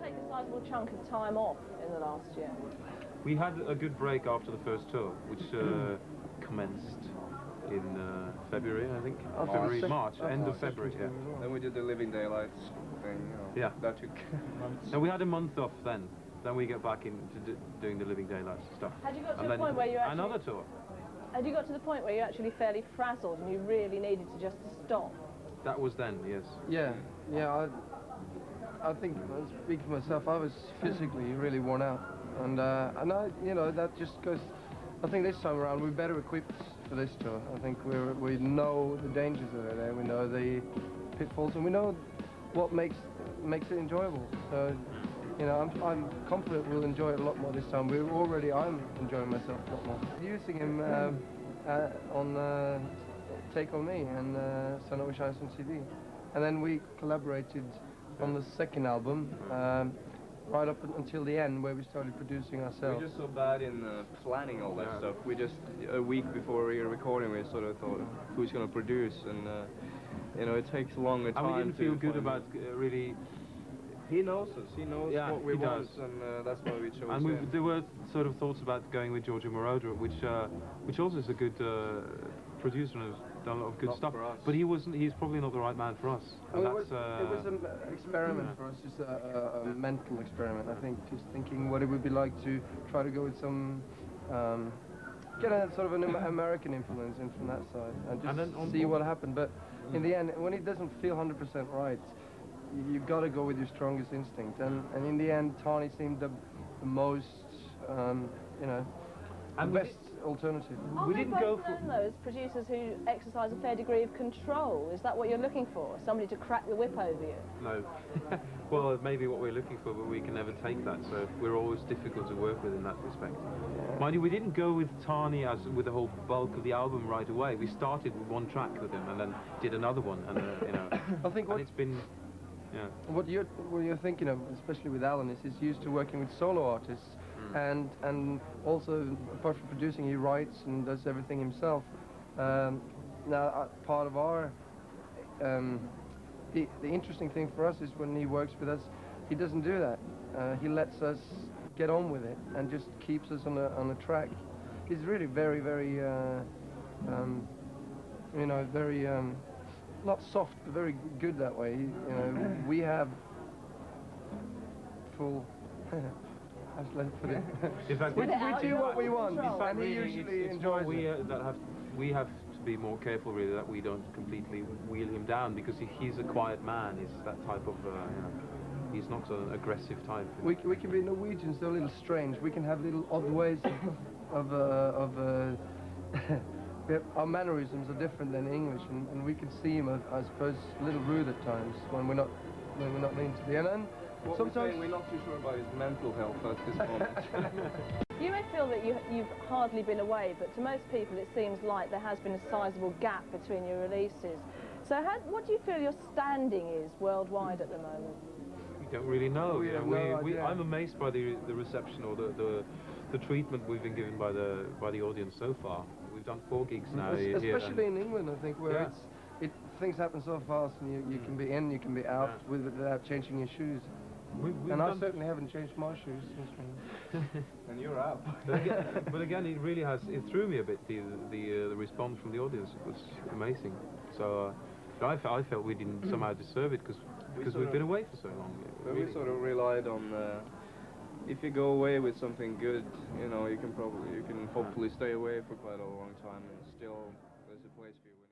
take a sizable chunk of time off in the last year? We had a good break after the first tour, which commenced in February, I think. March, end of February, yeah. Then we did the Living Daylights thing, you know. Yeah. That took months. And we had a month off then. Then we get back into doing the Living Daylights stuff. Had you got to the point where you actually... Another tour. Had you got to the point where you're actually fairly frazzled and you really needed to just stop? That was then, yes. Yeah, yeah. I think, speaking for myself, I was physically really worn out, and I, you know, that just goes. I think this time around we're better equipped for this tour. I think we know the dangers that are there. We know the pitfalls, and we know what makes it enjoyable. So, you know, I'm confident we'll enjoy it a lot more this time. I'm enjoying myself a lot more. Using him on Take On Me and Sun Over Shines on CD, and then we collaborated on the second album, right up until the end, where we started producing ourselves. We're just so bad in planning all that stuff. We just, a week before we were recording, we sort of thought, who's going to produce? And, you know, it takes a longer time. And we didn't feel good about really... He knows us, he knows what we want, and that's why we chose him. And there were sort of thoughts about going with Giorgio Moroder, which also is a good producer and has done a lot of good stuff. But he's probably not the right man for us. It was an experiment for us, just a mental experiment, I think, just thinking what it would be like to try to go with some, get a sort of an American influence in from that side, and just see what happened. But in the end, when it doesn't feel 100% right, you've got to go with your strongest instinct, and in the end, Tani seemed the most, you know, the best alternative. We didn't go for those producers who exercise a fair degree of control. Is that what you're looking for? Somebody to crack the whip over you? No. Well, maybe what we're looking for, but we can never take that. So we're always difficult to work with in that respect. Yeah. Mind you, we didn't go with Tani as with the whole bulk of the album right away. We started with one track with him and then did another one, and you know. I think and it's been. Yeah. What you're thinking of, especially with Alan, is he's used to working with solo artists, and also apart from producing, he writes and does everything himself. Now, part of our the interesting thing for us is when he works with us, he doesn't do that. He lets us get on with it and just keeps us on a track. He's really very, very, you know, very. Not soft, but very good that way. You know, we have full. How should I put it? In fact, we do what we want, and he usually enjoys it. We have to be more careful, really, that we don't completely wheel him down, because he's a quiet man. He's that type of, you know, he's not an aggressive type. We can be Norwegians, they're a little strange. We can have little odd ways of our mannerisms are different than English, and we can seem, I suppose, a little rude at times when we're not mean to be. And sometimes we're not too sure about his mental health at this moment. You may feel that you've hardly been away, but to most people it seems like there has been a sizable gap between your releases. So what do you feel your standing is worldwide at the moment? We don't really know. I'm amazed by the reception or the treatment we've been given by the audience so far. We've done 4 gigs now here. Especially in England, I think, where things happen so fast, and you can be in, you can be out without changing your shoes. And I certainly haven't changed my shoes since and you're out. But again, it really has. It threw me a bit. The response from the audience was amazing. So I felt we didn't somehow deserve it because we've been away for so long. Really. We sort of relied on. If you go away with something good, you know, you can hopefully stay away for quite a long time, and still there's a place for you.